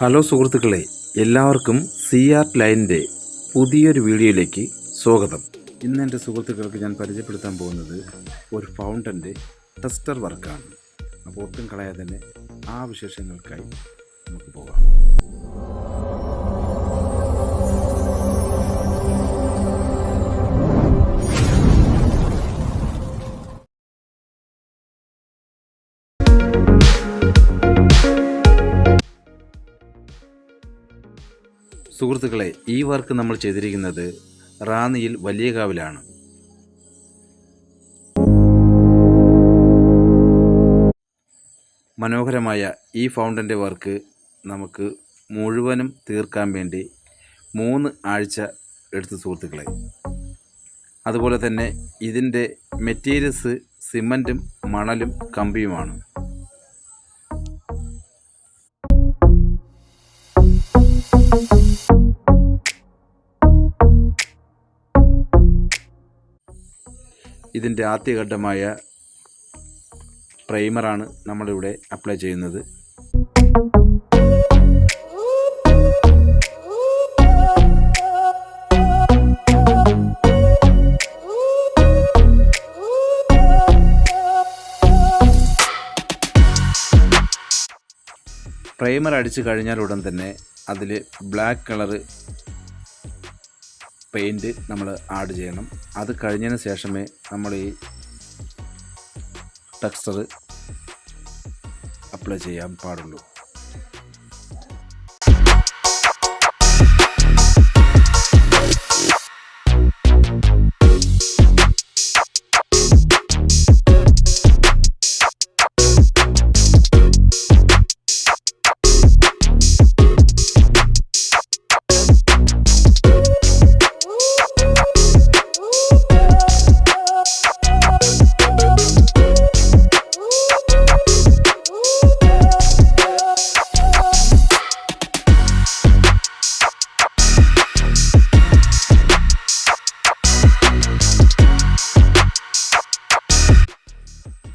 Hello സുഹൃത്തുക്കളെ, എല്ലാവർക്കും C art ലൈനിൻ്റെ പുതിയൊരു വീഡിയോയിലേക്ക് സ്വാഗതം. ഇന്ന് എൻ്റെ സുഹൃത്തുക്കൾക്ക് ഞാൻ പരിചയപ്പെടുത്താൻ പോകുന്നത് ഒരു ഫൗണ്ടൻ്റെ ടെസ്റ്റർ വർക്കാണ്. അപ്പോൾ ഒട്ടും കളയാതെ തന്നെ ആ വിശേഷങ്ങൾക്കായി നമുക്ക് പോകാം. സുഹൃത്തുക്കളെ, ഈ വർക്ക് നമ്മൾ ചെയ്തിരിക്കുന്നത് റാന്നിയിൽ വലിയകാവിലാണ്. മനോഹരമായ ഈ ഫൗണ്ടൻ്റെ വർക്ക് നമുക്ക് മുഴുവനും തീർക്കാൻ വേണ്ടി 3 ആഴ്ച എടുത്തു സുഹൃത്തുക്കളെ. അതുപോലെ തന്നെ ഇതിൻ്റെ മെറ്റീരിയൽസ് സിമൻറ്റും മണലും കമ്പിയുമാണ്. ഇതിൻ്റെ ആദ്യഘട്ടമായ പ്രൈമറാണ് നമ്മളിവിടെ അപ്ലൈ ചെയ്യുന്നത്. പ്രൈമർ അടിച്ചു കഴിഞ്ഞാൽ ഉടൻ തന്നെ അതിൽ ബ്ലാക്ക് കളറ് പെയിൻറ്റ് നമ്മൾ ആഡ് ചെയ്യണം. അത് കഴിഞ്ഞതിന് ശേഷമേ നമ്മൾ ഈ ടെക്സ്ചർ അപ്ലൈ ചെയ്യാൻ പാടുള്ളൂ.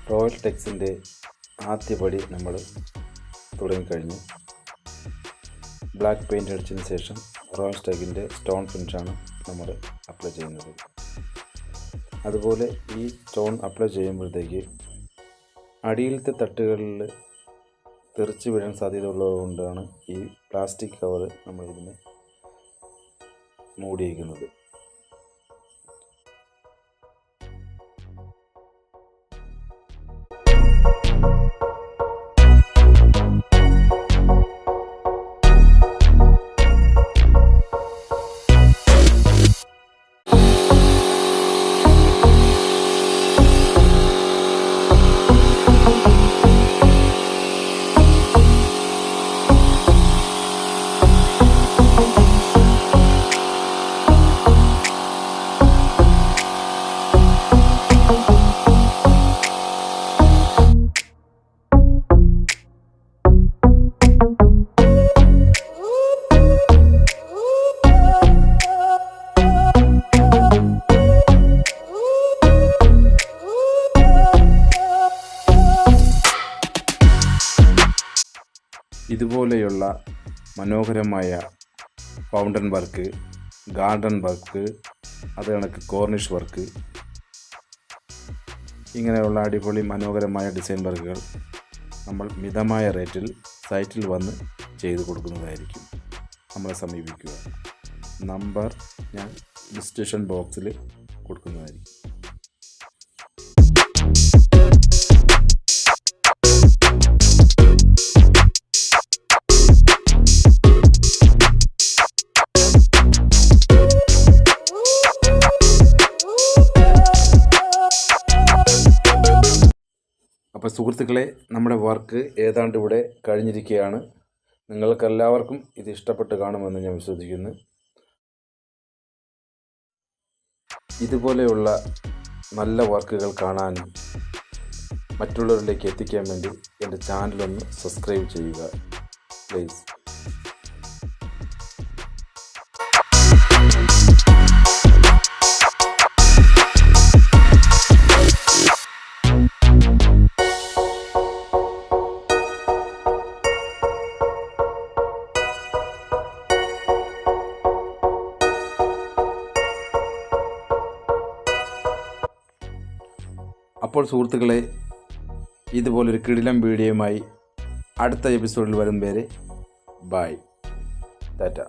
റോയൽ ടെക്സിൻ്റെ ആദ്യപടി നമ്മൾ തുടങ്ങിക്കഴിഞ്ഞു. ബ്ലാക്ക് പെയിൻ്റ് അടിച്ചതിന് ശേഷം റോയൽ ടെക്കിൻ്റെ സ്റ്റോൺ ഫിനിഷാണ് നമ്മൾ അപ്ലൈ ചെയ്യുന്നത്. അതുപോലെ ഈ സ്റ്റോൺ അപ്ലൈ ചെയ്യുമ്പോഴത്തേക്ക് അടിയിലത്തെ തട്ടുകളിൽ തെറിച്ച് വീഴാൻ സാധ്യത ഉള്ളതുകൊണ്ടാണ് ഈ പ്ലാസ്റ്റിക് കവർ നമ്മളിതിനെ മൂടിയിരിക്കുന്നത്. ഇതുപോലെയുള്ള മനോഹരമായ ഫൗണ്ടൻ വർക്ക്, ഗാർഡൻ വർക്ക്, അത് കണക്ക് കോർണിഷ് വർക്ക്, ഇങ്ങനെയുള്ള അടിപൊളി മനോഹരമായ ഡിസൈൻ വർക്കുകൾ നമ്മൾ മിതമായ റേറ്റിൽ സൈറ്റിൽ വന്ന് ചെയ്തു കൊടുക്കുന്നതായിരിക്കും. നമ്മളെ സമീപിക്കുക. നമ്പർ ഞാൻ ഡിസ്ക്രിപ്ഷൻ ബോക്സിൽ കൊടുക്കുന്നതായിരിക്കും. അപ്പോൾ സുഹൃത്തുക്കളെ, നമ്മുടെ വർക്ക് ഏതാണ്ട് ഇവിടെ കഴിഞ്ഞിരിക്കുകയാണ്. നിങ്ങൾക്കെല്ലാവർക്കും ഇത് ഇഷ്ടപ്പെട്ട് കാണുമെന്ന് ഞാൻ വിശ്വസിക്കുന്നു. ഇതുപോലെയുള്ള നല്ല വർക്കുകൾ കാണാനും മറ്റുള്ളവരിലേക്ക് എത്തിക്കാൻ വേണ്ടി എൻ്റെ ചാനലൊന്ന് സബ്സ്ക്രൈബ് ചെയ്യുക പ്ലീസ്. അപ്പോൾ സുഹൃത്തുക്കളെ, ഇതുപോലൊരു കിടിലം വീഡിയോയുമായി അടുത്ത എപ്പിസോഡിൽ വരും വരെ ബായ്, ടാറ്റ.